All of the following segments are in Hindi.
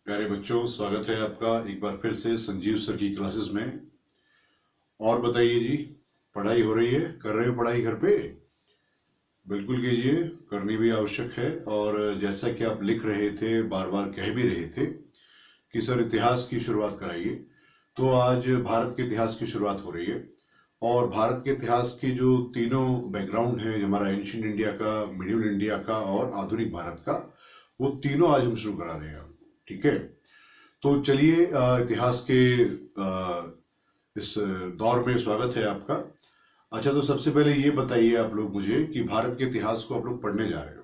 प्यारे बच्चों, स्वागत है आपका एक बार फिर से संजीव सर की क्लासेस में। और बताइए जी, पढ़ाई हो रही है? कर रहे हो पढ़ाई घर पे? बिल्कुल कीजिए, करनी भी आवश्यक है। और जैसा कि आप लिख रहे थे, बार बार कह भी रहे थे कि सर इतिहास की शुरुआत कराइए, तो आज भारत के इतिहास की शुरुआत हो रही है। और भारत के इतिहास की जो तीनों बैकग्राउंड है, हमारा एंशियंट इंडिया का, मिडिवल इंडिया का और आधुनिक भारत का, वो तीनों आज हम शुरू करा रहे हैं। ठीक है, तो चलिए इतिहास के इस दौर में स्वागत है आपका। अच्छा, तो सबसे पहले ये बताइए आप लोग मुझे कि भारत के इतिहास को आप लोग पढ़ने जा रहे हो,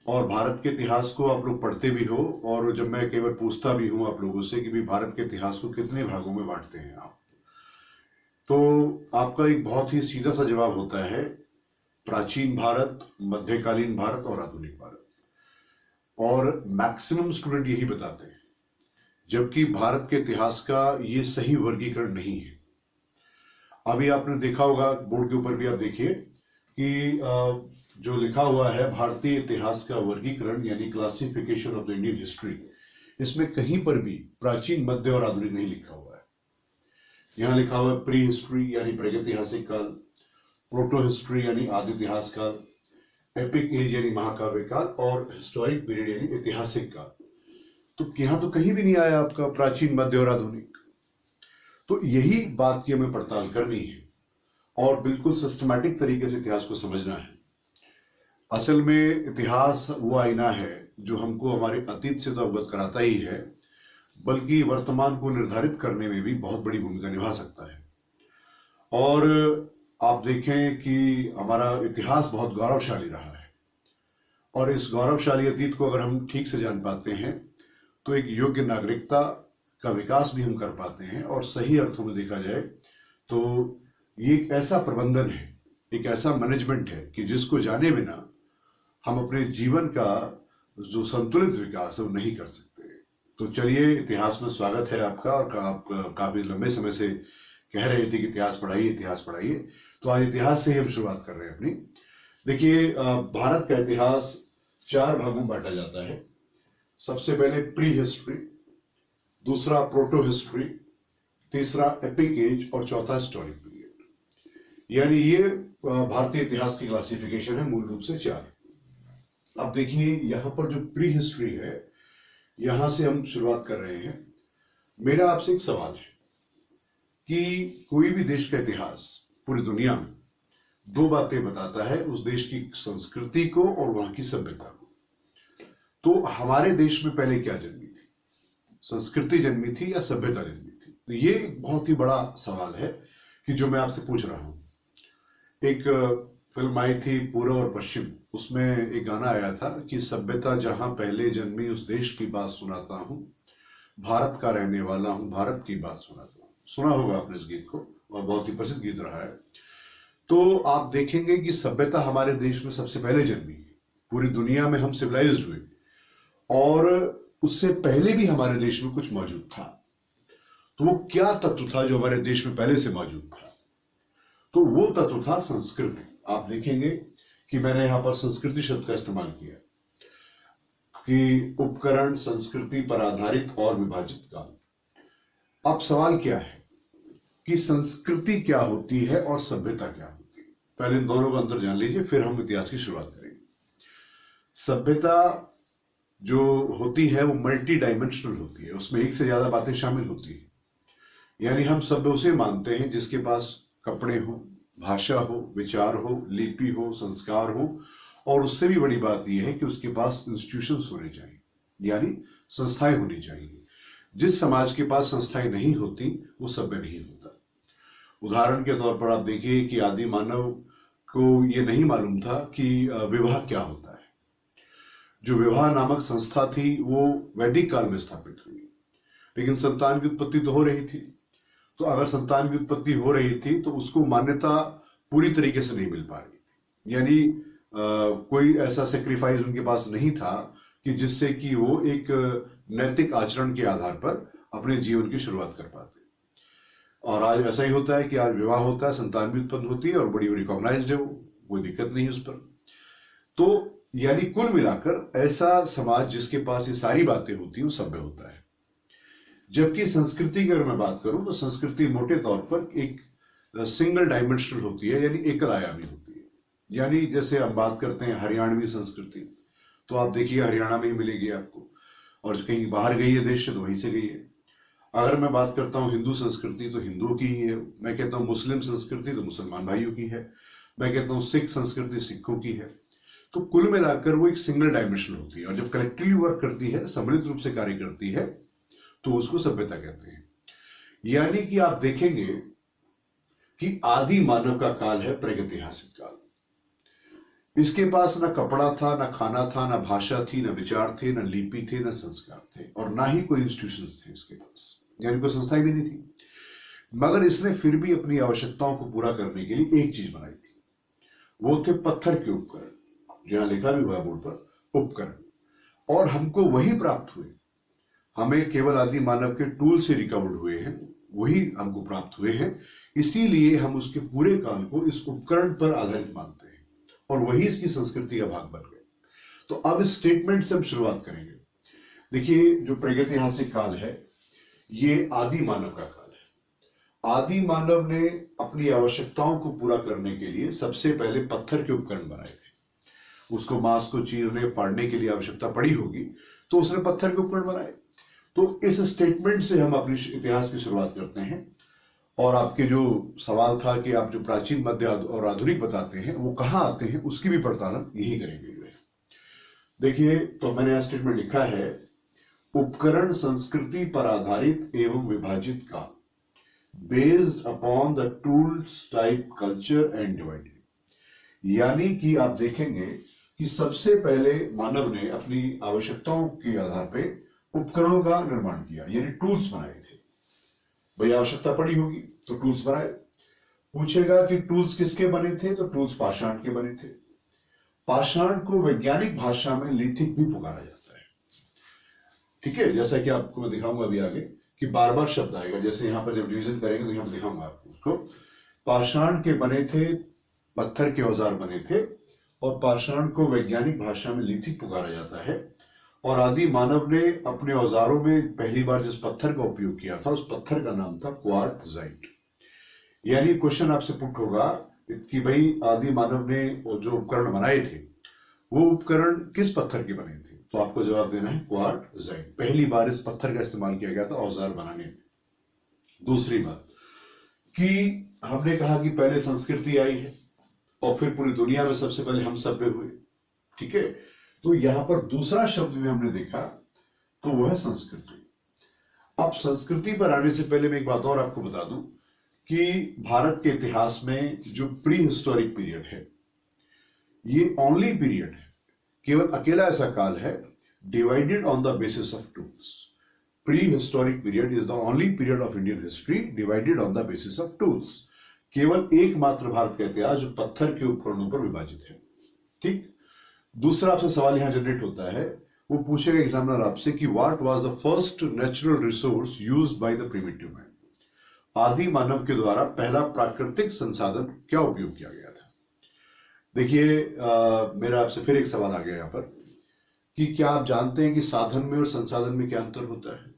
और भारत के इतिहास को आप लोग पढ़ते भी हो, और जब मैं केवल पूछता भी हूं आप लोगों से कि भी भारत के इतिहास को कितने भागों में बांटते हैं आप, तो आपका एक बहुत ही सीधा सा जवाब होता है प्राचीन भारत, मध्यकालीन भारत और आधुनिक भारत। और मैक्सिमम स्टूडेंट यही बताते हैं, जबकि भारत के इतिहास का ये सही वर्गीकरण नहीं है। अभी आपने देखा होगा, बोर्ड के ऊपर भी आप देखिए कि जो लिखा हुआ है भारतीय इतिहास का वर्गीकरण यानी classification of the Indian history, इसमें कहीं पर भी प्राचीन, मध्य और आधुनिक नहीं लिखा हुआ है। यहां लिखा हुआ है प्री हिस्ट्री यानी प्रागैतिहासिक काल, प्रोटो हिस्ट्री यानी आदि इतिहास काल, एपिक एज यानी महाकाव्य काल, और हिस्टोरिक पीरियड यानी ऐतिहासिक काल। तो यहां तो कहीं भी नहीं आया आपका प्राचीन, मध्य और आधुनिक। तो यही बात की हमें पड़ताल करनी है और बिल्कुल सिस्टमैटिक तरीके से इतिहास को समझना है। असल में इतिहास वो आईना है जो हमको हमारे अतीत से तो अवगत कराता ही है, बल्कि वर्तमान को निर्धारित करने में भी बहुत बड़ी भूमिका निभा सकता है। और आप देखें कि हमारा इतिहास बहुत गौरवशाली रहा है, और इस गौरवशाली अतीत को अगर हम ठीक से जान पाते हैं तो एक योग्य नागरिकता का विकास भी हम कर पाते हैं। और सही अर्थों में देखा जाए तो ये एक ऐसा प्रबंधन है, एक ऐसा मैनेजमेंट है कि जिसको जाने बिना हम अपने जीवन का जो संतुलित विकास है वो नहीं कर सकते। तो चलिए, इतिहास में स्वागत है आपका। और आप काफी लंबे समय से कह रहे थे कि इतिहास पढ़ाइए, इतिहास पढ़ाइए, तो आज इतिहास से ही हम शुरुआत कर रहे हैं अपनी। देखिए, भारत का इतिहास 4 भागों में बांटा जाता है। सबसे पहले प्री हिस्ट्री, दूसरा प्रोटो हिस्ट्री, तीसरा एपिक एज और चौथा हिस्टोरिक पीरियड। यानी ये भारतीय इतिहास की क्लासिफिकेशन है, मूल रूप से 4। अब देखिए, यहां पर जो प्री हिस्ट्री है, यहां से हम शुरुआत कर रहे हैं। मेरा आपसे एक सवाल है कि कोई भी देश का इतिहास पूरी दुनिया में 2 बातें बताता है, उस देश की संस्कृति को और वहां की सभ्यता को। तो हमारे देश में पहले क्या जन्मी थी, संस्कृति जन्मी थी या सभ्यता जन्मी थी? तो ये बहुत ही बड़ा सवाल है कि जो मैं आपसे पूछ रहा हूं। एक फिल्म आई थी पूर्व और पश्चिम, उसमें एक गाना आया था कि सभ्यता जहां पहले जन्मी उस देश की बात सुनाता हूं, भारत का रहने वाला हूं, भारत की बात सुनाता हूं। सुना होगा आपने इस गीत को, और बहुत ही प्रसिद्ध गीत रहा है। तो आप देखेंगे कि सभ्यता हमारे देश में सबसे पहले जन्मी, पूरी दुनिया में हम सिविलाइज्ड हुए, और उससे पहले भी हमारे देश में कुछ मौजूद था। तो वो क्या तत्व था जो हमारे देश में पहले से मौजूद था? तो वो तत्व था संस्कृति। आप देखेंगे कि मैंने यहां पर संस्कृति शब्द का इस्तेमाल किया कि उपकरण, संस्कृति पर आधारित और विभाजित काल। अब सवाल क्या है कि संस्कृति क्या होती है और सभ्यता क्या होती है? पहले इन दोनों का अंतर जान लीजिए, फिर हम इतिहास की शुरुआत करेंगे। सभ्यता जो होती है वो मल्टी डायमेंशनल होती है, उसमें एक से ज्यादा बातें शामिल होती है। यानी हम सभ्य उसे मानते हैं जिसके पास कपड़े हो, भाषा हो, विचार हो, लिपि हो, संस्कार हो, और उससे भी बड़ी बात यह है कि उसके पास इंस्टीट्यूशंस होने चाहिए, यानी संस्थाएं होनी चाहिए। जिस समाज के पास संस्थाएं नहीं होती वो सभ्य नहीं होता। उदाहरण के तौर पर आप देखिए कि आदि मानव को यह नहीं मालूम था कि विवाह क्या होता है। जो विवाह नामक संस्था थी वो वैदिक काल में स्थापित हुई, लेकिन संतान की उत्पत्ति तो हो रही थी। तो अगर संतान की उत्पत्ति हो रही थी तो उसको मान्यता पूरी तरीके से नहीं मिल पा रही थी, यानी कोई ऐसा सेक्रीफाइस उनके पास नहीं था कि जिससे कि वो एक नैतिक आचरण के आधार पर अपने जीवन की शुरुआत कर पाते। और आज ऐसा ही होता है कि आज विवाह होता है, संतान भी उत्पन्न होती है और बड़ी रिकॉग्नाइज्ड है, वो कोई दिक्कत नहीं उस पर। तो यानी कुल मिलाकर ऐसा समाज जिसके पास ये सारी बातें होती हैं वो सभ्य होता है। जबकि संस्कृति की अगर मैं बात करूं तो संस्कृति मोटे तौर पर एक सिंगल डायमेंशनल होती है, यानी एकल आयामी होती है। यानी जैसे हम बात करते हैं हरियाणवी संस्कृति, तो आप देखिए हरियाणा में ही मिलेगी आपको, और कहीं बाहर गई है देश से तो वहीं से गई है। अगर मैं बात करता हूँ हिंदू संस्कृति तो हिंदुओं की ही है। मैं कहता हूँ मुस्लिम संस्कृति तो मुसलमान भाइयों की है। मैं कहता हूँ सिख संस्कृति सिखों की है। तो कुल मिलाकर वो एक सिंगल डायमेंशन होती है, और जब कलेक्टिवली वर्क करती है, सम्मिलित रूप से कार्य करती है, तो उसको सभ्यता कहते हैं। यानी कि आप देखेंगे कि आदि मानव का काल है प्रागैतिहासिक काल। इसके पास ना कपड़ा था, ना खाना था, ना भाषा थी, ना विचार थे, ना लिपि थे, ना संस्कार थे, और ना ही कोई इंस्टीट्यूशंस थे इसके पास, यानी कोई संस्थाएं भी नहीं थी। मगर इसने फिर भी अपनी आवश्यकताओं को पूरा करने के लिए एक चीज बनाई थी, वो थे पत्थर के उपकरण, जहां लिखा भी हुआ है बोर्ड पर उपकरण, और हमको वही प्राप्त हुए। हमें केवल आदि मानव के टूल से रिकवर्ड हुए हैं, वही हमको प्राप्त हुए हैं। इसीलिए हम उसके पूरे काल को इस उपकरण पर आधारित मानते हैं, और वही इसकी संस्कृति का भाग बन गए। तो अब इस स्टेटमेंट से हम शुरुआत करेंगे। देखिए, जो प्रागैतिहासिक काल है ये आदि मानव का काल है। आदि मानव ने अपनी आवश्यकताओं को पूरा करने के लिए सबसे पहले पत्थर के उपकरण बनाए थे। उसको मांस को चीरने फाड़ने के लिए आवश्यकता पड़ी होगी, तो उसने पत्थर के उपकरण बनाए। तो इस स्टेटमेंट से हम अपने इतिहास की शुरुआत करते हैं। और आपके जो सवाल था कि आप जो प्राचीन, मध्य और आधुनिक बताते हैं वो कहां आते हैं, उसकी भी पड़ताल हम यही करेंगे। देखिए, तो मैंने यह स्टेटमेंट लिखा है, उपकरण संस्कृति पर आधारित एवं विभाजित का, based upon the tools type culture and divided. यानी कि आप देखेंगे कि सबसे पहले मानव ने अपनी आवश्यकताओं के आधार पर उपकरणों का निर्माण किया, यानी टूल्स बनाए थे। भाई आवश्यकता पड़ी होगी तो टूल्स बनाए। पूछेगा कि टूल्स किसके बने थे, तो टूल्स पाषाण के बने थे। पाषाण को वैज्ञानिक भाषा में लिथिक भी पुकारा जाता है। ठीक है, जैसा कि आपको मैं दिखाऊंगा अभी आगे कि बार बार शब्द आएगा, जैसे यहां पर जब डिवीजन करेंगे तो यहां पर दिखाऊंगा आपको उसको। पाषाण के बने थे, पत्थर के औजार बने थे, और पाषाण को वैज्ञानिक भाषा में लिथिक पुकारा जाता है। और आदि मानव ने अपने औजारों में पहली बार जिस पत्थर का उपयोग किया था, उस पत्थर का नाम था क्वार्टजाइट। यानी क्वेश्चन आपसे पुट होगा कि भाई आदि मानव ने जो उपकरण बनाए थे वो उपकरण किस पत्थर के बने थे, तो आपको जवाब देना है क्वार्टजाइट। पहली बार इस पत्थर का इस्तेमाल किया गया था औजार बनाने में। दूसरी बात कि हमने कहा कि पहले संस्कृति आई है और फिर पूरी दुनिया में सबसे पहले हम सभ्य हुए। ठीक है, तो यहां पर दूसरा शब्द भी हमने देखा, तो वह है संस्कृति। अब संस्कृति पर आने से पहले मैं एक बात और आपको बता दूं कि भारत के इतिहास में जो प्री हिस्टोरिक पीरियड है, ये ओनली पीरियड है, केवल अकेला ऐसा काल है divided on the basis of tools. Pre historic period is the only period of Indian history divided on the basis of tools. केवल एकमात्र भारत का इतिहास जो पत्थर के उपकरणों पर विभाजित है। ठीक। दूसरा आपसे सवाल यहां जनरेट होता है, वो पूछेगा एग्जामिनर आपसे कि what was the first natural resource used by the primitive man. आदि मानव के द्वारा पहला प्राकृतिक संसाधन क्या उपयोग किया गया था। देखिए, मेरा आपसे फिर एक सवाल आ गया यहां पर कि क्या आप जानते हैं कि साधन में और संसाधन में क्या अंतर होता है।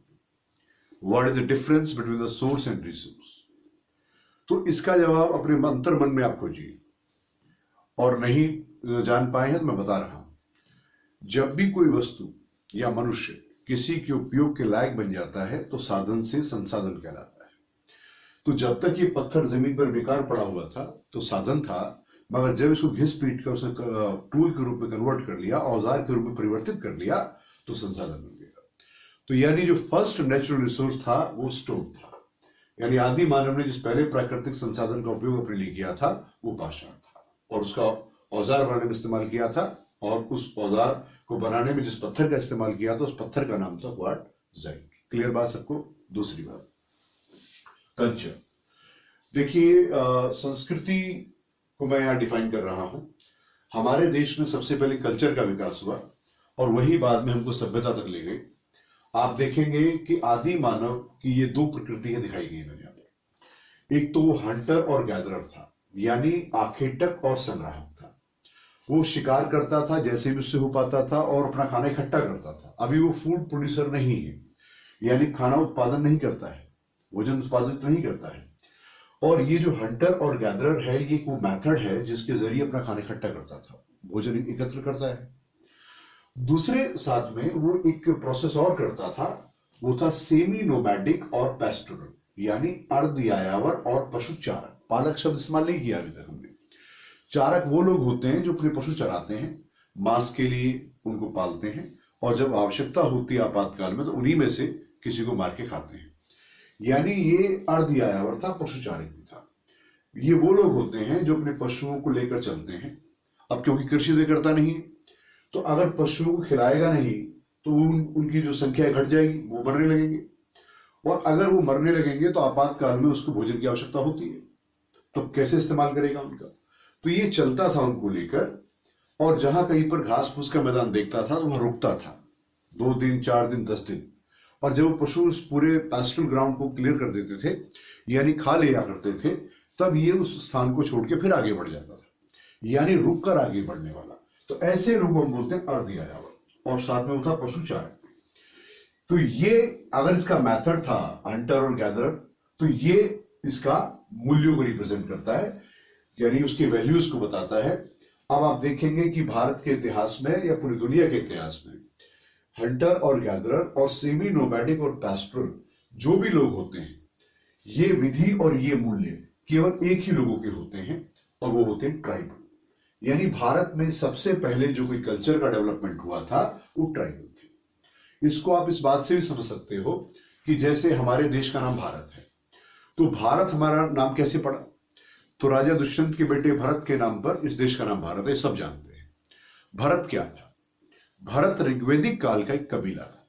What is the difference between the source and resource. तो इसका जवाब अपने अंतर मन में आप खोजिए, और नहीं जान पाए हैं तो मैं बता रहा हूं। जब भी कोई वस्तु या मनुष्य किसी के उपयोग के लायक बन जाता है तो साधन से संसाधन कहलाता है। तो जब तक ये पत्थर जमीन पर बेकार पड़ा हुआ था तो साधन था, मगर जब इसको घिस पीट कर उसने टूल के रूप में कन्वर्ट कर लिया, औजार के रूप में परिवर्तित कर लिया, तो संसाधन बन गया। तो यानी जो फर्स्ट नेचुरल रिसोर्स था वो स्टोन था। यानी आदि मानव ने जिस पहले प्राकृतिक संसाधन का उपयोग अपने लिए किया था वो पाषाण था, और उसका औजार बनाने में इस्तेमाल किया था, और उस औजार को बनाने में जिस पत्थर का इस्तेमाल किया था उस पत्थर का नाम था क्वार्टजाइट। क्लियर बात सबको। दूसरी बात, कल्चर। देखिए, संस्कृति को मैं यहां डिफाइन कर रहा हूं। हमारे देश में सबसे पहले कल्चर का विकास हुआ, और वही बाद में हमको सभ्यता तक ले गई। आप देखेंगे कि आदि मानव की ये दो प्रकृतियां दिखाई गई मैंने यहां पर। एक तो वो हंटर और गैदरर था, यानी आखेटक और संग्राहक था, वो शिकार करता था जैसे भी उससे हो पाता था और अपना खाना इकट्ठा करता था। अभी वो फूड प्रोड्यूसर नहीं है, यानी खाना उत्पादन नहीं करता है, भोजन उत्पादित नहीं करता है। और ये जो हंटर और गैदरर है, ये वो मेथड है जिसके जरिए अपना खाना इकट्ठा करता था, भोजन एकत्र करता है। दूसरे साथ में वो एक प्रोसेस और करता था, वो था सेमी नोमैडिक और पैस्टोरल, यानी अर्ध यायावर और पशु चारक। पालक शब्द इस्तेमाल नहीं किया अभी तक हमने। चारक वो लोग होते हैं जो अपने पशु चराते हैं, मांस के लिए उनको पालते हैं, और जब आवश्यकता होती है आपातकाल में तो उन्हीं में से किसी को मार के खाते हैं। यानी ये अर्ध यायावर था, पशु चारक भी था। ये वो लोग होते हैं जो अपने पशुओं को लेकर चलते हैं। अब क्योंकि कृषि तो करता नहीं है, तो अगर पशुओं को खिलाएगा नहीं तो उनकी जो संख्या घट जाएगी, वो मरने लगेंगे। और अगर वो मरने लगेंगे तो आपातकाल में उसको भोजन की आवश्यकता होती है, तो कैसे इस्तेमाल करेगा उनका। तो ये चलता था उनको लेकर, और जहां कहीं पर घास फूस का मैदान देखता था तो वहां रुकता था 2 दिन 4 दिन 10 दिन। और जब वो पशु उस पूरे पैस्टल ग्राउंड को क्लियर कर देते थे, यानी खा लिया करते थे, तब ये उस स्थान को छोड़ के फिर आगे बढ़ जाता था, यानी रुक कर आगे बढ़ने वाला। तो ऐसे लोग हम बोलते हैं अर्ध यायावर, और साथ में वो था पशु चारक। तो ये अगर इसका मेथड था हंटर और गैदरर, तो ये इसका मूल्यों को रिप्रेजेंट करता है, यानी उसके वैल्यूज को बताता है। अब आप देखेंगे कि भारत के इतिहास में या पूरी दुनिया के इतिहास में हंटर और गैदरर और सेमी नोमैडिक और पैस्टोरल जो भी लोग होते हैं, ये विधि और ये मूल्य केवल एक ही लोगों के होते हैं, और वो होते हैं ट्राइबल। यानी भारत में सबसे पहले जो कोई कल्चर का डेवलपमेंट हुआ था वो ट्राइबल थे। इसको आप इस बात से भी समझ सकते हो कि जैसे हमारे देश का नाम भारत है, तो भारत हमारा नाम कैसे पड़ा? तो राजा दुष्यंत के बेटे भरत के नाम पर इस देश का नाम भारत है, सब जानते हैं। भरत क्या था? भरत ऋग्वेदिक काल का एक कबीला था,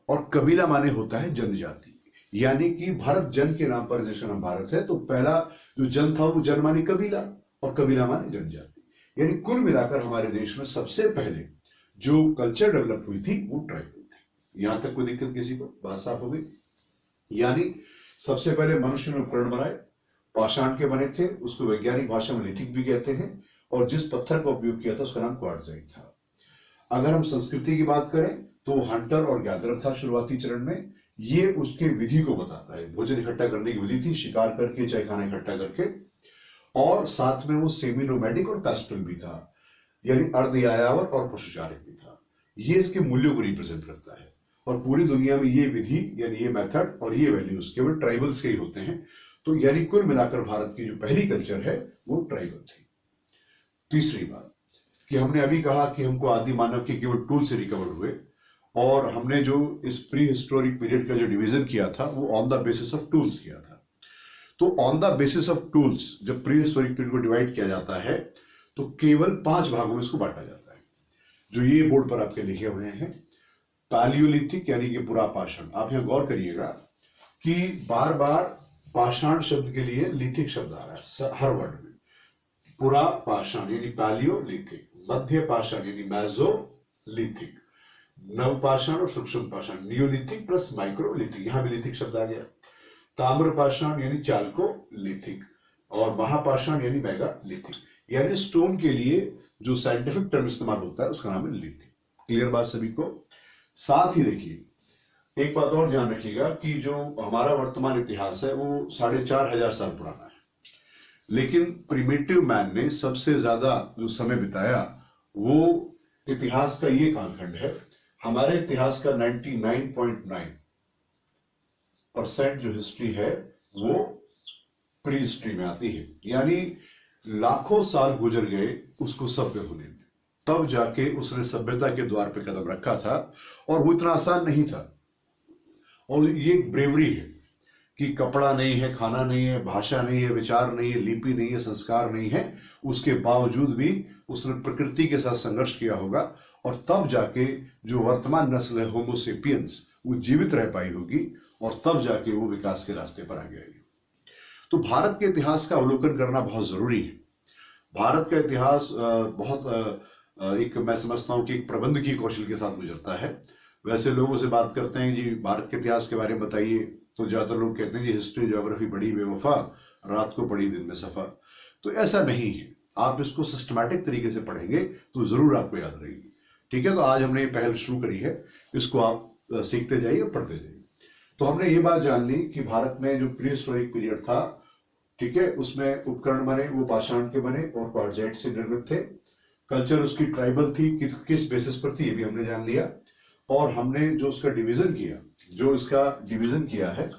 और कबीला माने होता है जनजाति। यानी कि भरत जन के नाम पर जिसका नाम भारत है, तो पहला जो जन था वो जन माने कबीला, और कबीला माने जनजाति। यानी कुल मिलाकर हमारे देश में सबसे पहले जो कल्चर डेवलप हुई थी वो ट्राइबल थी। यहां तक कोई दिक्कत किसी को? बात साफ हो गई। यानी सबसे पहले मनुष्य ने उपकरण बनाए, पाषाण के बने थे, उसको वैज्ञानिक भाषा में लिथिक भी कहते हैं, और जिस पत्थर का उपयोग किया था उसका नाम क्वार्ट्जाइट था। अगर हम संस्कृति की बात करें तो हंटर और गैदरर था शुरुआती चरण में। ये उसके विधि को बताता है, भोजन इकट्ठा करने की विधि थी, शिकार करके चाहे खाना इकट्ठा करके। और साथ में वो सेमी नोमैडिक और पैस्टोरल भी था, यानी अर्ध यायावर और पशुचारक भी था। ये इसके मूल्यों को रिप्रेजेंट करता है, और पूरी दुनिया में ये विधि यानी ये मेथड और ये वैल्यूज केवल ट्राइबल्स के ही होते हैं। तो यानी कुल मिलाकर भारत की जो पहली कल्चर है वो ट्राइबल थी। तीसरी बात कि हमने अभी कहा कि हमको आदि मानव के केवल टूल से रिकवर हुए, और हमने जो इस प्री हिस्टोरिक पीरियड का जो डिवीजन किया था वो on the basis of tools किया था। तो on the basis of tools जब प्री हिस्टोरिक पीरियड को डिवाइड किया जाता है तो केवल 5 भागों में इसको बांटा जाता है, जो ये बोर्ड पर आपके लिखे हुए हैं। पैलियोलिथिक यानी कि पुरा पाषाण। आप यहां गौर करिएगा कि बार बार पाषाण शब्द के लिए लिथिक शब्द आ रहा है हर वर्ड में। पुरा पाषाण यानी पैलियोलिथिक, मध्य पाषाण यानी मेसोलिथिक, नव पाषाण और सूक्ष्म पाषाण नियोलिथिक प्लस माइक्रोलिथिक, यहां भी लिथिक शब्द आ गया। ताम्र पाषाण यानी चाल्कोलिथिक, और महापाषाण यानी मेगालिथिक। यानी स्टोन के लिए जो साइंटिफिक टर्म इस्तेमाल होता है उसका नाम है लिथिक। क्लियर बात सभी को? साथ ही देखिए एक बात और ध्यान रखिएगा कि जो हमारा वर्तमान इतिहास है वो 4500 साल पुराना है, लेकिन प्रिमिटिव मैन ने सबसे ज्यादा जो समय बिताया वो इतिहास का ये कालखंड है। हमारे इतिहास का 99.9% जो हिस्ट्री है वो प्री हिस्ट्री में आती है, यानी लाखों साल गुजर गए उसको सभ्य होने में, तब जाके उसने सभ्यता के द्वार पे कदम रखा था। और वो इतना आसान नहीं था, और ये ब्रेवरी है कि कपड़ा नहीं है, खाना नहीं है, भाषा नहीं है, विचार नहीं है, लिपि नहीं है, संस्कार नहीं है, उसके बावजूद भी उसने प्रकृति के साथ संघर्ष किया होगा, और तब जाके जो वर्तमान नस्ल है होमोसेपियंस वो जीवित रह पाई होगी, और तब जाके वो विकास के रास्ते पर आगे आएगी। तो भारत के इतिहास का अवलोकन करना बहुत जरूरी है। भारत का इतिहास बहुत एक मैं समझता हूं कि एक प्रबंधकीय कौशल के साथ गुजरता है। वैसे लोगों से बात करते हैं जी भारत के इतिहास के बारे में बताइए, तो ज्यादातर लोग कहते हैं जी हिस्ट्री ज्योग्राफी बड़ी बेवफा, रात को पढ़ी दिन में सफा। तो ऐसा नहीं है। आप इसको सिस्टमैटिक तरीके से पढ़ेंगे तो जरूर आपको याद रहेगी। ठीक है, तो आज हमने ये पहल शुरू करी है, इसको आप सीखते जाइए और पढ़ते जाइए। तो हमने ये बात जान ली कि भारत में जो प्री हिस्टोरिक पीरियड था, ठीक है, उसमें उपकरण बने वो पाषाण के बने और क्वार्टजाइट से निर्मित थे। कल्चर उसकी ट्राइबल थी, किस बेसिस पर थी ये भी हमने जान लिया। और हमने जो उसका डिवीजन किया है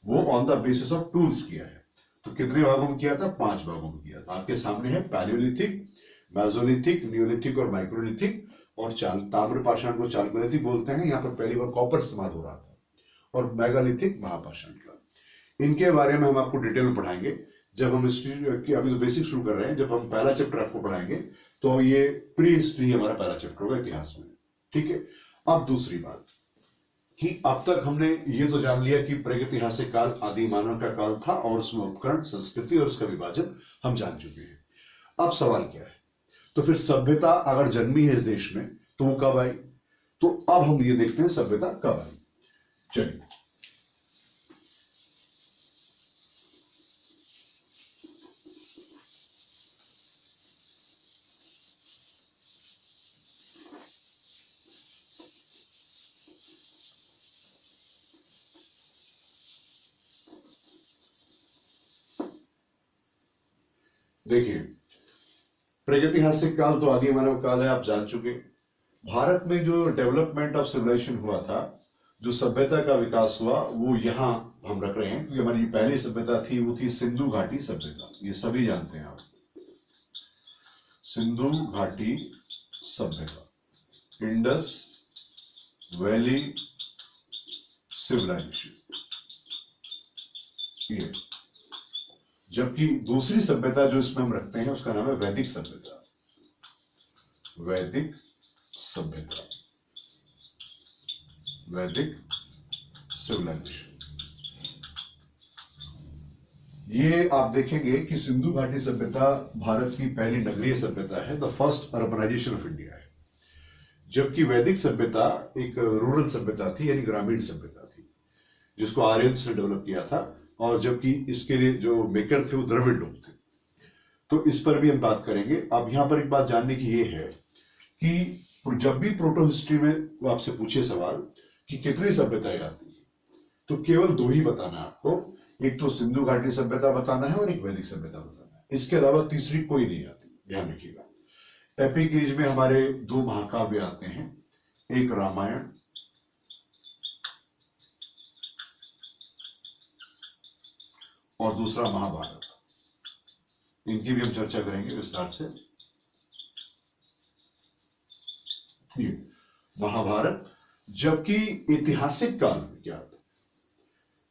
वो on the basis of tools किया है। तो कितने भागों में किया था? 5 भागों में किया था। आपके सामने है पैलियोलिथिक, मेसोलिथिक, नियोलिथिक और माइक्रोलिथिक। और ताम्र पाषाण को चालकोलिथिक बोलते हैं। यहाँ पर पहली बार कॉपर इस्तेमाल हो रहा था। और मेगालिथिक महापाषाण का। इनके बारे में हम आपको डिटेल में पढ़ाएंगे जब हम हिस्ट्री की, अभी तो बेसिक शुरू कर रहे हैं, जब हम पहला चैप्टर आपको पढ़ाएंगे तो ये प्री हिस्ट्री हमारा पहला चैप्टर होगा इतिहास में। ठीक है, अब दूसरी बात कि अब तक हमने ये तो जान लिया कि प्रागैतिहासिक काल आदि मानव का काल था और उसमें उपकरण, संस्कृति और उसका विभाजन हम जान चुके हैं। अब सवाल क्या है? तो फिर सभ्यता अगर जन्मी है इस देश में तो वो कब आई? तो अब हम ये देखते हैं सभ्यता कब आई। चलिए, देखिए, प्रागैतिहासिक काल तो आदि मानव काल है, आप जान चुके। भारत में जो डेवलपमेंट ऑफ सिविलाइजेशन हुआ था, जो सभ्यता का विकास हुआ, वो यहां हम रख रहे हैं क्योंकि हमारी पहली सभ्यता थी वो थी सिंधु घाटी सभ्यता। ये सभी जानते हैं आप, सिंधु घाटी सभ्यता, इंडस वैली सिविलाइजेशन। ये जबकि दूसरी सभ्यता जो इसमें हम रखते हैं उसका नाम है वैदिक सभ्यता। वैदिक सभ्यता, वैदिक सिविलाइजेशन। ये आप देखेंगे कि सिंधु घाटी सभ्यता भारत की पहली नगरीय सभ्यता है, the first urbanization of India है। जबकि वैदिक सभ्यता एक रूरल सभ्यता थी, यानी ग्रामीण सभ्यता थी, जिसको आर्यंस ने डेवलप किया था। और जबकि इसके लिए जो मेकर थे वो द्रविड़ लोग थे। तो इस पर भी हम बात करेंगे। अब यहां पर एक बात जानने की ये है कि जब भी प्रोटो हिस्ट्री में वो आपसे पूछे सवाल कि कितनी सभ्यताएं आती है, तो केवल 2 ही बताना है आपको। एक तो सिंधु घाटी सभ्यता बताना है और एक वैदिक सभ्यता बताना है। इसके अलावा तीसरी कोई नहीं आती, ध्यान रखिएगा। एपिक एज में हमारे 2 महाकाव्य आते हैं, एक रामायण और दूसरा महाभारत। इनकी भी हम चर्चा करेंगे विस्तार से। महाभारत, जबकि ऐतिहासिक काल में क्या था?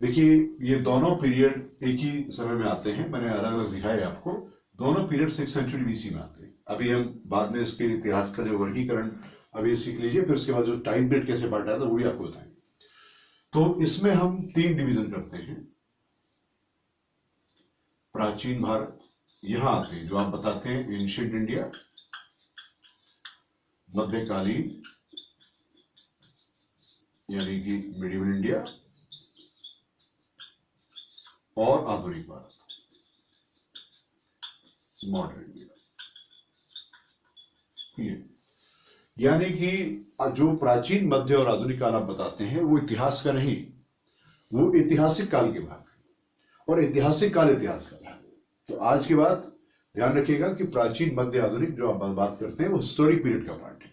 देखिए, ये दोनों पीरियड एक ही समय में आते हैं। मैंने अलग अलग दिखाए आपको। दोनों पीरियड 6th सेंचुरी बीसी में आते हैं। अभी हम बाद में इसके इतिहास का जो वर्गीकरण अभी सीख लीजिए, फिर उसके बाद जो टाइम पीरियड कैसे बांटा था वो भी आपको बताएंगे। तो इसमें हम 3 डिवीजन करते हैं। प्राचीन भारत यहां आते हैं, जो आप बताते हैं एंशिएंट इंडिया, मध्यकालीन यानी कि मिडिवल इंडिया, और आधुनिक भारत, मॉडर्न इंडिया। यानी कि जो प्राचीन, मध्य और आधुनिक काल आप बताते हैं वो इतिहास का नहीं, वो ऐतिहासिक काल के भाग है। और ऐतिहासिक काल इतिहास का भाग है। तो आज के बाद ध्यान रखिएगा कि प्राचीन, मध्य, आधुनिक जो आप बात करते हैं वो हिस्टोरिक पीरियड का पार्ट है।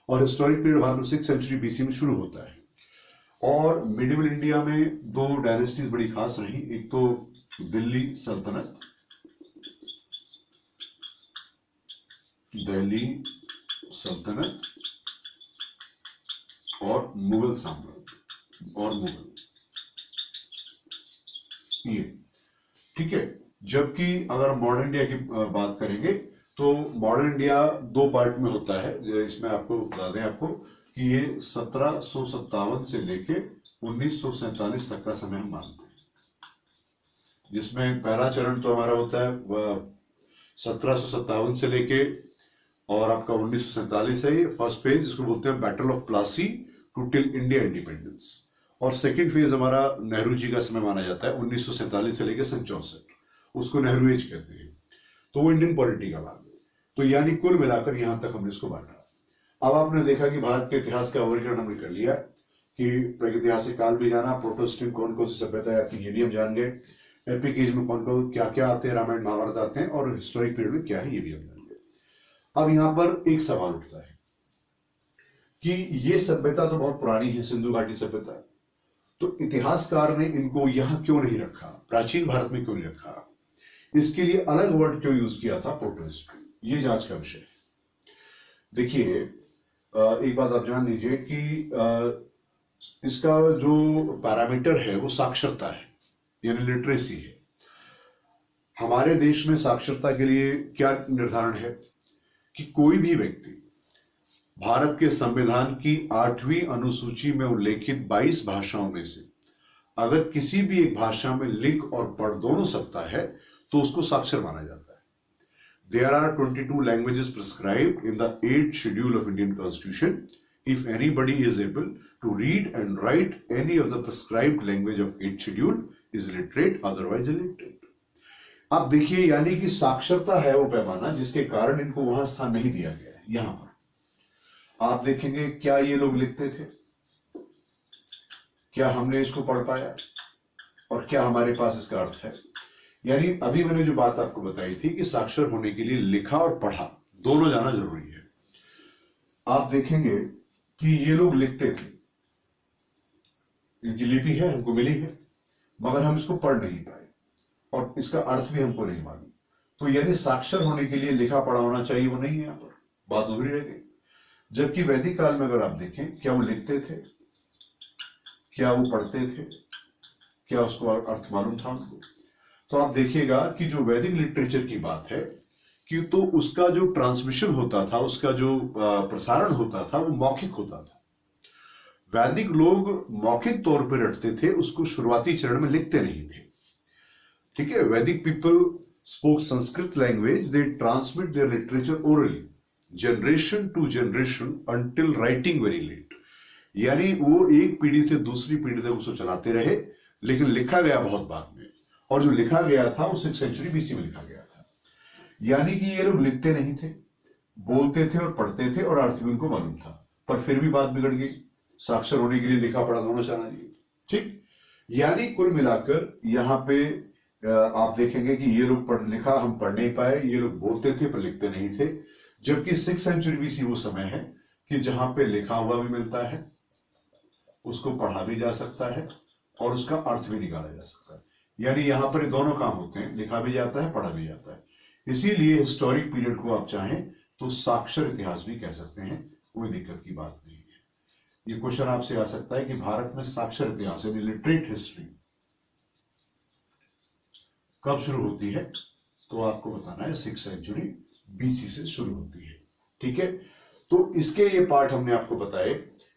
और हिस्टोरिक पीरियड भारत में 6th सेंचुरी बीसी में शुरू होता है। और मिडिवल इंडिया में 2 डायनेस्टीज बड़ी खास रही। एक तो दिल्ली सल्तनत, दिल्ली सल्तनत, और मुगल साम्राज्य और मुगल, ये ठीक है। जबकि अगर मॉडर्न इंडिया की बात करेंगे तो मॉडर्न इंडिया 2 पार्ट में होता है। इसमें आपको बता दें आपको कि ये 1757 से लेके 1947 तक का समय हम मानते हैं, जिसमें पहला चरण तो हमारा होता है 1757 से लेके और आपका 1947 है। ये फर्स्ट फेज, जिसको बोलते हैं battle of Plassey to till India independence. और सेकेंड फेज हमारा नेहरू जी का समय माना जाता है 1947 से लेकर सन 64, उसको नेहरू एज कहते हैं। तो वो इंडियन पॉलिटी का भाग है। तो यानी कुल मिलाकर यहां तक हमने इसको बांटा। अब आपने देखा कि भारत के इतिहास का वर्गीकरण हमने कर लिया कि प्रागैतिहासिक काल भी जाना, प्रोटोस्टिक कौन कौन सी सभ्यता आती है ये भी हम जान गए, एपिक एज में कौन कौन क्या क्या आते हैं, रामायण महाभारत आते हैं, और हिस्टोरिक पीरियड में क्या है ये भी हम जान गए। अब यहां पर एक सवाल उठता है कि ये सभ्यता तो बहुत पुरानी है, सिंधु घाटी सभ्यता, तो इतिहासकार ने इनको यहां क्यों नहीं रखा, प्राचीन भारत में क्यों नहीं रखा, इसके लिए अलग वर्ड क्यों यूज किया था, प्रोटो हिस्ट्री, ये जांच का विषय है। देखिए एक बात आप जान लीजिए कि इसका जो पैरामीटर है वो साक्षरता है, यानी लिटरेसी है। हमारे देश में साक्षरता के लिए क्या निर्धारण है कि कोई भी व्यक्ति भारत के संविधान की 8वीं अनुसूची में उल्लेखित 22 भाषाओं में से अगर किसी भी एक भाषा में लिख और पढ़ दोनों सकता है तो उसको साक्षर माना जाता है। There are 22 languages prescribed in the 8th schedule of Indian Constitution. If anybody is able to read and write any of the prescribed language of 8th schedule is literate, otherwise illiterate. अब देखिए यानी कि साक्षरता है वो पैमाना जिसके कारण इनको वहां स्थान नहीं दिया गया है। यहां पर आप देखेंगे क्या ये लोग लिखते थे, क्या हमने इसको पढ़ पाया, और क्या हमारे पास इसका अर्थ है। यानी अभी मैंने जो बात आपको बताई थी कि साक्षर होने के लिए लिखा और पढ़ा दोनों जाना जरूरी है। आप देखेंगे कि ये लोग लिखते थे, इनकी लिपि है हमको मिली है, मगर हम इसको पढ़ नहीं पाए और इसका अर्थ भी हमको नहीं मालूम। तो यानी साक्षर होने के लिए लिखा पढ़ा होना चाहिए, वो नहीं है, यहां पर बात अधूरी रह गई। जबकि वैदिक काल में अगर आप देखें, क्या वो लिखते थे, क्या वो पढ़ते थे, क्या उसको अर्थ मालूम था उनको। तो आप देखिएगा कि जो वैदिक लिटरेचर की बात है कि तो उसका जो ट्रांसमिशन होता था, उसका जो प्रसारण होता था वो मौखिक होता था। वैदिक लोग मौखिक तौर पर रटते थे, उसको शुरुआती चरण में लिखते नहीं थे। ठीक है, वैदिक people spoke Sanskrit language, they transmit their literature orally generation to generation until writing very late. यानी वो एक पीढ़ी से दूसरी पीढ़ी तक उसको चलाते रहे, लेकिन लिखा गया बहुत बाद में, और जो लिखा गया था वो 6th सेंचुरी बीसी में लिखा गया था। यानी कि ये लोग लिखते नहीं थे, बोलते थे और पढ़ते थे और अर्थ भी उनको मालूम था, पर फिर भी बात बिगड़ गई। साक्षर होने के लिए लिखा पढ़ा दोनों चाहिए। ठीक, यानी कुल मिलाकर यहां पे आप देखेंगे कि ये लोग पढ़ लिखा हम पढ़ नहीं पाए, ये लोग बोलते थे पर लिखते नहीं थे। जबकि 6th सेंचुरी बीसी वो समय है कि जहां पे लिखा हुआ भी मिलता है, उसको पढ़ा भी जा सकता है और उसका अर्थ भी निकाला जा सकता है। यानी यहां पर दोनों काम होते हैं, लिखा भी जाता है, पढ़ा भी जाता है। इसीलिए हिस्टोरिक पीरियड को आप चाहें तो साक्षर इतिहास भी कह सकते हैं, कोई दिक्कत की बात नहीं है। ये क्वेश्चन आपसे आ सकता है कि भारत में साक्षर इतिहास यानी लिटरेट हिस्ट्री कब शुरू होती है, तो आपको बताना है 6th सेंचुरी बीसी से शुरू होती है। ठीक है, तो इसके ये पार्ट हमने आपको बताए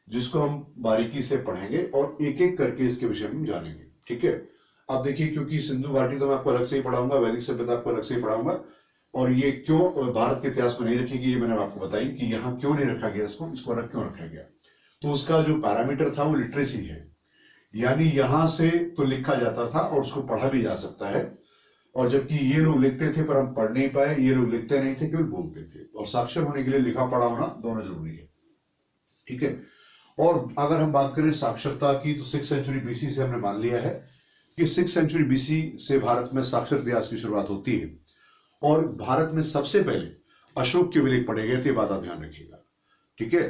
जिसको हम बारीकी से पढ़ेंगे और एक एक करके इसके विषय में जानेंगे। ठीक है, आप देखिए क्योंकि सिंधु घाटी तो मैं आपको अलग से ही पढ़ाऊंगा, वैदिक सभ्यता आपको अलग से ही पढ़ाऊंगा, और ये क्यों भारत के इतिहास में नहीं रखेगी ये मैंने आपको बताई कि यहाँ क्यों नहीं रखा गया, इसको अलग क्यों रखा गया। तो उसका जो पैरामीटर था वो लिटरेसी है, यानी यहां से तो लिखा जाता था और उसको पढ़ा भी जा सकता है। और जबकि ये लोग लिखते थे पर हम पढ़ नहीं पाए, ये लोग लिखते नहीं थे केवल बोलते थे। और साक्षर होने के लिए लिखा पढ़ा होना दोनों जरूरी है। ठीक है, और अगर हम बात करें साक्षरता की तो 6th सेंचुरी बीसी से हमने मान लिया है कि 6th सेंचुरी बीसी से भारत में साक्षर इतिहास की शुरुआत होती है। और भारत में सबसे पहले अशोक के अभिलेख पढ़े गए थे, बात आप ध्यान रखिएगा। ठीक है,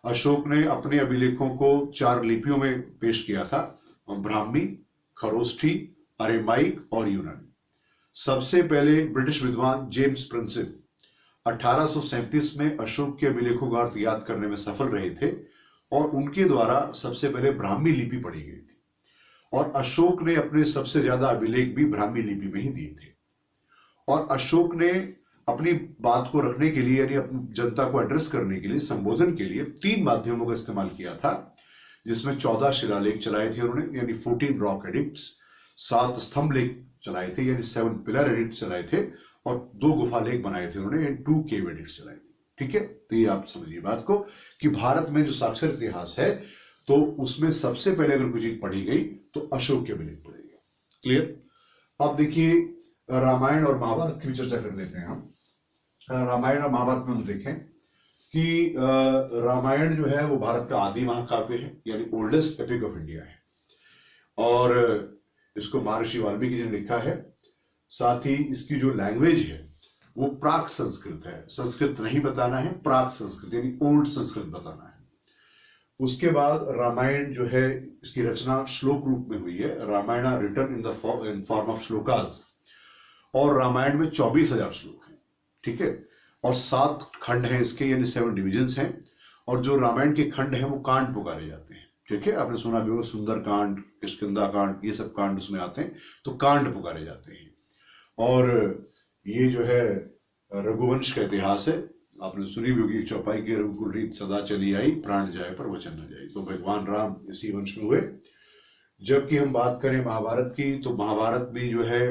अशोक ने अपने अभिलेखों को 4 लिपियों में पेश किया था, ब्राह्मी, खरोष्ठी, अरेमाइक और यूनानी। सबसे पहले ब्रिटिश विद्वान जेम्स प्रिंसेप 1837 में अशोक के अभिलेखों का अर्थ याद करने में सफल रहे थे और उनके द्वारा सबसे पहले ब्राह्मी लिपि पढ़ी गई थी। और अशोक ने अपने सबसे ज्यादा अभिलेख भी ब्राह्मी लिपि में ही दिए थे। और अशोक ने अपनी बात को रखने के लिए यानी अपनी जनता को एड्रेस करने के लिए, संबोधन के लिए 3 माध्यमों का इस्तेमाल किया था, जिसमें 14 शिलालेख चलाए थे उन्होंने यानी 14 रॉक एडिक्ट्स, 7 स्तंभ लेख चलाए थे यानी 7 पिलर एडिक्ट चलाए थे, और 2 गुफा लेख बनाए थे उन्होंने यानी 2 केव एडिक्ट चलाए थे। ठीक है, तो ये आप समझिए बात को कि भारत में जो साक्षर इतिहास है तो उसमें सबसे पहले अगर कोई चीज पढ़ी गई तो अशोक के अभिलेख पढ़ी गई। क्लियर। अब देखिए रामायण और महाभारत की भी चर्चा कर लेते हैं हम। रामायण और महाभारत में हम देखें कि रामायण जो है वो भारत का आदि महाकाव्य है, यानी ओल्डेस्ट एपिक ऑफ इंडिया है, और इसको महर्षि वाल्मीकि जी ने लिखा है। साथ ही इसकी जो लैंग्वेज है वो प्राक संस्कृत है, संस्कृत नहीं बताना है, प्राक संस्कृत यानी ओल्ड संस्कृत बताना है। उसके बाद रामायण जो है इसकी रचना श्लोक रूप में हुई है, Ramayan written in form of shlokas, और रामायण में 24,000 श्लोक हैं, ठीक है, और 7 खंड हैं इसके, यानी 7 डिविजन्स हैं, और जो रामायण के खंड हैं वो कांड पुकारे जाते हैं, ठीक है। आपने सुना भी होगा सुंदर कांड, किष्किंधा कांड, ये सब कांड उसमें आते हैं, तो कांड पुकारे जाते हैं। और ये जो है रघुवंश का इतिहास है, आपने सुनी भी होगी, चौपाई की रघुकुल रीत सदा चली आई, प्राण जाए पर वचन न जाए, तो भगवान राम इसी वंश में हुए। जबकि हम बात करें महाभारत की, तो महाभारत भी जो है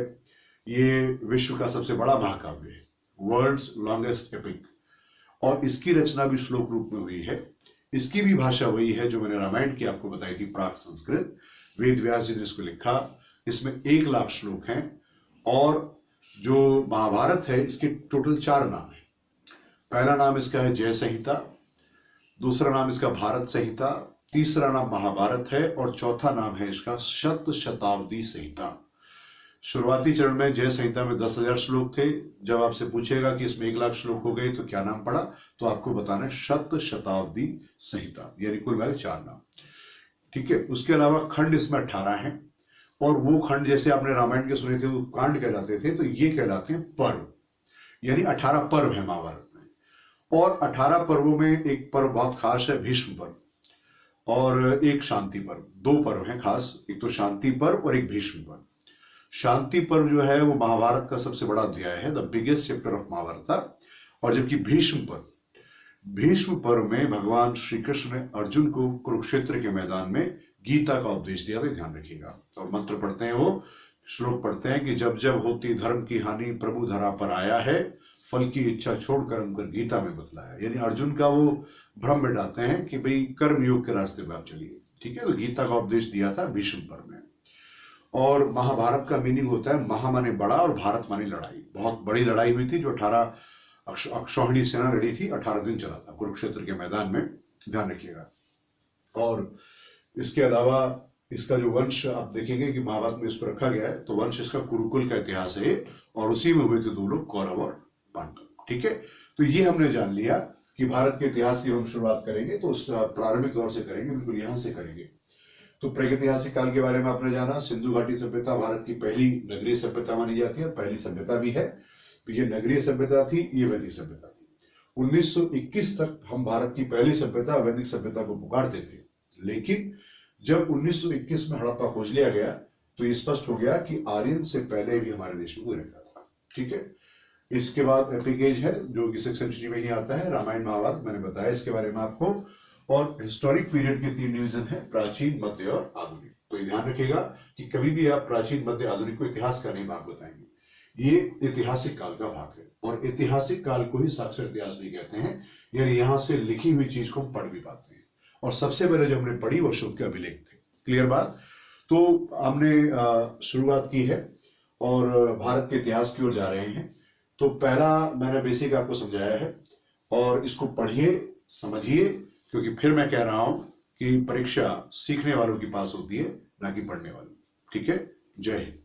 ये विश्व का सबसे बड़ा महाकाव्य है, वर्ल्ड्स लॉन्गेस्ट एपिक, और इसकी रचना भी श्लोक रूप में हुई है। इसकी भी भाषा वही है जो मैंने रामायण की आपको बताई थी, प्राक संस्कृत। वेद व्यास जी ने इसको लिखा, इसमें 1 लाख श्लोक हैं, और जो महाभारत है इसके टोटल 4 नाम है। पहला नाम इसका है जय संहिता, दूसरा नाम इसका भारत संहिता, तीसरा नाम महाभारत है, और चौथा नाम है इसका शत शताब्दी संहिता। शुरुआती चरण में जय संहिता में 10,000 श्लोक थे। जब आपसे पूछेगा कि इसमें 1 लाख श्लोक हो गए तो क्या नाम पड़ा, तो आपको बताना है शत शताब्दी संहिता, यानी कुल मिलाकर 4 नाम, ठीक है। उसके अलावा खंड इसमें 18 हैं, और वो खंड जैसे आपने रामायण के सुने थे वो कांड कहलाते थे, तो ये कहलाते हैं पर्व, यानी 18 पर्व है महाभारत में। और 18 पर्वों में एक पर्व बहुत खास है, भीष्म पर्व, और एक शांति पर्व। 2 पर्व हैं खास, एक तो शांति पर्व और एक भीष्म पर्व। शांति पर्व जो है वो महाभारत का सबसे बड़ा अध्याय है, the biggest chapter of Mahabharat. और जबकि भीष्म पर्व में भगवान श्री कृष्ण ने अर्जुन को कुरुक्षेत्र के मैदान में गीता का उपदेश दिया, तो ध्यान रखिएगा। और मंत्र पढ़ते हैं, वो श्लोक पढ़ते हैं कि जब जब होती धर्म की हानि प्रभु धरा पर आया है, फल की इच्छा छोड़कर हमको गीता में बतलाया। यानी अर्जुन का वो भ्रम मिटाते हैं कि भाई कर्म योग के रास्ते पर आप चलिए, ठीक है। तो गीता का उपदेश दिया था भीष्म पर्व में। और महाभारत का मीनिंग होता है, महा माने बड़ा और भारत माने लड़ाई। बहुत बड़ी लड़ाई हुई थी जो 18 अक्षौहिणी सेना लड़ी थी, 18 दिन चला था कुरुक्षेत्र के मैदान में, ध्यान रखिएगा। और इसके अलावा इसका जो वंश आप देखेंगे कि महाभारत में इसको रखा गया है, तो वंश इसका कुरुकुल का इतिहास है, और उसी में हुए थे 2 लोग, कौरव और पांडव, ठीक है। तो ये हमने जान लिया कि भारत के इतिहास की हम शुरुआत करेंगे तो उस प्रारंभिक दौर से करेंगे, बिल्कुल यहां से करेंगे। तो प्रागैतिहासिक काल के बारे में आपने जाना, सिंधु घाटी सभ्यता भारत की पहली नगरीय सभ्यता मानी जाती है, पहली सभ्यता भी है। ये नगरीय सभ्यता थी, ये वैदिक सभ्यता थी। 1921 तक हम भारत की पहली सभ्यता वैदिक सभ्यता को पुकारते थे, लेकिन जब 1921 में हड़प्पा खोज लिया गया तो ये स्पष्ट हो गया कि आर्यन से पहले भी हमारे देश में कोई रहता था, ठीक है। इसके बाद एपिक एज है जो कि 6th सेंचुरी में ही आता है, रामायण महाभारत, मैंने बताया इसके बारे में आपको। और हिस्टोरिक पीरियड के 3 डिवीजन है, प्राचीन, मध्य और आधुनिक। तो ये ध्यान रखिएगा कि कभी भी आप प्राचीन, मध्य, आधुनिक को इतिहास का नहीं भाग बताएंगे, ये ऐतिहासिक काल का भाग है। और ऐतिहासिक काल को ही साक्षर इतिहास भी कहते हैं, यानी यहां से लिखी हुई चीज को हम पढ़ भी पाते हैं। और सबसे पहले जो हमने पढ़ी वो शुभ के अभिलेख थे। क्लियर बात। तो हमने शुरुआत की है और भारत के इतिहास की ओर जा रहे हैं। तो पहला मैंने बेसिक आपको समझाया है, और इसको पढ़िए, समझिए, क्योंकि फिर मैं कह रहा हूं कि परीक्षा सीखने वालों के पास होती है, ना कि पढ़ने वालों। ठीक है। जय हिंद।